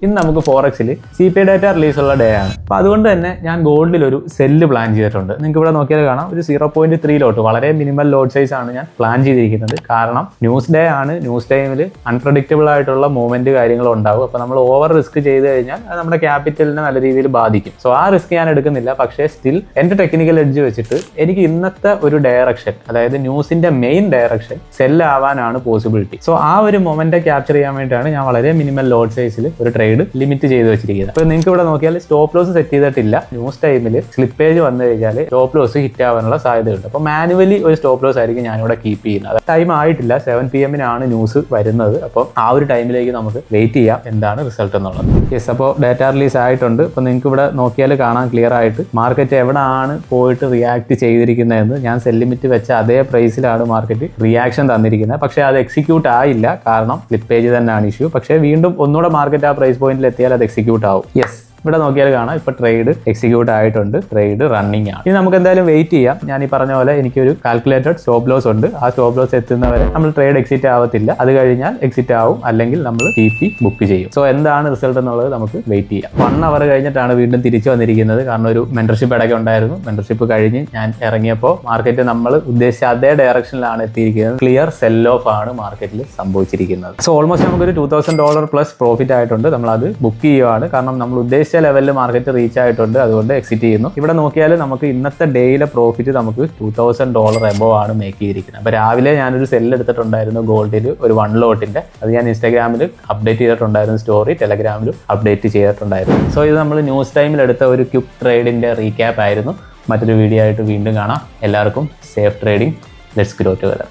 ഇന്ന് നമുക്ക് ഫോറക്സിൽ CP data റിലീസുള്ള day ആണ്. അപ്പോൾ അതുകൊണ്ട് തന്നെ ഞാൻ ഗോൾഡിൽ ഒരു സെല്ല് പ്ലാൻ ചെയ്തിട്ടുണ്ട്. നിങ്ങൾക്ക് ഇവിടെ നോക്കിയാൽ കാണാം, ഒരു 0.3 ലോട്ട്, വളരെ മിനിമൽ ലോട്ട് സൈസ് ആണ് ഞാൻ പ്ലാൻ ചെയ്തിരിക്കുന്നത്. കാരണം ന്യൂസ് ഡേ ആണ്. ന്യൂസ് ടൈമിൽ അൺപ്രഡിക്റ്റബിൾ ആയിട്ടുള്ള മൂവ്മെന്റ് കാര്യങ്ങളും ഉണ്ടാവും. അപ്പോൾ നമ്മൾ ഓവർ റിസ്ക് ചെയ്ത് കഴിഞ്ഞാൽ അത് നമ്മുടെ ക്യാപിറ്റലിനെ നല്ല രീതിയിൽ ബാധിക്കും. സോ ആ റിസ്ക് ഞാൻ എടുക്കുന്നില്ല. പക്ഷേ സ്റ്റിൽ എൻ്റെ ടെക്നിക്കൽ എഡ്ജ് വെച്ചിട്ട് എനിക്ക് ഇന്നത്തെ ഒരു ഡയറക്ഷൻ, അതായത് ന്യൂസിന്റെ മെയിൻ ഡയറക്ഷൻ സെല്ല് ആവാനാണ് പോസിബിലിറ്റി. സോ ആ ഒരു മൊമെന്റ് ക്യാപ്ചർ ചെയ്യാൻ വേണ്ടിയിട്ടാണ് ഞാൻ വളരെ മിനിമൽ ലോട്ട് സൈസിൽ ഒരു ട്രേഡ് ലിമിറ്റ് ചെയ്ത് വെച്ചിരിക്കുന്നത്. അപ്പോൾ നിങ്ങൾക്ക് ഇവിടെ നോക്കിയാൽ സ്റ്റോപ്പ് ലോസ് സെറ്റ് ചെയ്തിട്ടില്ല. ന്യൂസ് ടൈമിൽ സ്ലിപ്പേജ് വന്നു കഴിഞ്ഞാൽ സ്റ്റോപ്പ് ലോസ് ഹിറ്റ് ആവാനുള്ള സാധ്യതയുണ്ട്. അപ്പോൾ മാനുവലി ഒരു സ്റ്റോപ്പ് ലോസ് ആയിരിക്കും ഞാനിവിടെ കീപ്പ് ചെയ്യുന്നത്. ടൈം ആയിട്ടില്ല, 7 PM ന്യൂസ് വരുന്നത്. അപ്പോൾ ആ ഒരു ടൈമിലേക്ക് നമുക്ക് വെയിറ്റ് ചെയ്യാം എന്താണ് റിസൾട്ട് എന്നുള്ളത്. യെസ്, അപ്പോൾ ഡാറ്റ റിലീസ് ആയിട്ടുണ്ട്. അപ്പോൾ നിങ്ങൾക്ക് ഇവിടെ നോക്കിയാൽ കാണാൻ ക്ലിയർ ആയിട്ട് മാർക്കറ്റ് എവിടെയാണ് പോയിട്ട് റിയാക്ട് ചെയ്തിരിക്കുന്നതെന്ന്. ഞാൻ സെൽ ലിമിറ്റ് വെച്ച അതേ പ്രൈസിലാണ് മാർക്കറ്റ് റിയാക്ഷൻ തന്നിരിക്കുന്നത്. പക്ഷേ അത് എക്സിക്യൂട്ട് ആയില്ല, കാരണം സ്ലിപ്പേജ് തന്നെയാണ് ഇഷ്യൂ. പക്ഷേ വീണ്ടും ഒന്നുകൂടെ മാർക്കറ്റ് ആ പ്രൈസ് പോയിന്റിൽ എത്തിയാൽ അത് എക്സിക്യൂട്ട് ആവും. യെസ്, ഇവിടെ നോക്കിയാൽ കാണാം, ഇപ്പോൾ ട്രേഡ് എക്സിക്യൂട്ട് ആയിട്ടുണ്ട്. ട്രേഡ് റണ്ണിങ് ആണ്. ഇനി നമുക്ക് എന്തായാലും വെയിറ്റ് ചെയ്യാം. ഞാൻ ഈ പറഞ്ഞ പോലെ എനിക്കൊരു കാൽക്കുലേറ്റഡ് സ്റ്റോപ്പ് ലോസ് ഉണ്ട്. ആ സ്റ്റോപ്പ് ലോസ് എത്തുന്നവരെ നമ്മൾ ട്രേഡ് എക്സിറ്റ് ആവത്തില്ല. അത് കഴിഞ്ഞാൽ എക്സിറ്റ് ആവും, അല്ലെങ്കിൽ നമ്മൾ TP ബുക്ക് ചെയ്യും. സോ എന്താണ് റിസൾട്ട് എന്നുള്ളത് നമുക്ക് വെയിറ്റ് ചെയ്യാം. 1 അവർ കഴിഞ്ഞിട്ടാണ് വീണ്ടും തിരിച്ചു വന്നിരിക്കുന്നത്. കാരണം ഒരു മെന്റർഷിപ്പ് ഇടയ്ക്ക് ഉണ്ടായിരുന്നു. മെന്റർഷിപ്പ് കഴിഞ്ഞ് ഞാൻ ഇറങ്ങിയപ്പോൾ മാർക്കറ്റ് നമ്മൾ ഉദ്ദേശിച്ച അതേ ഡയറക്ഷനിലാണ് എത്തിയിരിക്കുന്നത്. ക്ലിയർ സെൽ ഓഫ് ആണ് മാർക്കറ്റിൽ സംഭവിച്ചിരിക്കുന്നത്. സോ ഓൾമോസ്റ്റ് നമുക്കൊരു $2,000 പ്ലസ് പ്രോഫിറ്റ് ആയിട്ടുണ്ട്. നമ്മളത് ബുക്ക് ചെയ്യുവാണ്. കാരണം നമ്മൾ ഉദ്ദേശിച്ച ലെവലിൽ മാർക്കറ്റ് റീച്ച് ആയിട്ടുണ്ട്. അതുകൊണ്ട് എക്സിറ്റ് ചെയ്യുന്നു. ഇവിടെ നോക്കിയാൽ നമുക്ക് ഇന്നത്തെ ഡേയിലെ പ്രോഫിറ്റ് നമുക്ക് $2,000 എബോവ് ആണ് മേക്ക് ചെയ്തിരിക്കുന്നത്. അപ്പോൾ രാവിലെ ഞാനൊരു സെല്ല് എടുത്തിട്ടുണ്ടായിരുന്നു ഗോൾഡിൽ, ഒരു 1 ലോട്ടിന്റെ. അത് ഞാൻ ഇൻസ്റ്റാഗ്രാമിൽ അപ്ഡേറ്റ് ചെയ്തിട്ടുണ്ടായിരുന്നു, സ്റ്റോറി ടെലഗ്രാമിലും അപ്ഡേറ്റ് ചെയ്തിട്ടുണ്ടായിരുന്നു. സോ ഇത് നമ്മൾ ന്യൂസ് ടൈമിൽ എടുത്ത ഒരു ക്വിക്ക് ട്രേഡിന്റെ റീക്യാപ്പ് ആയിരുന്നു. മറ്റൊരു വീഡിയോ ആയിട്ട് വീണ്ടും കാണാം. എല്ലാവർക്കും safe trading. Let's grow together.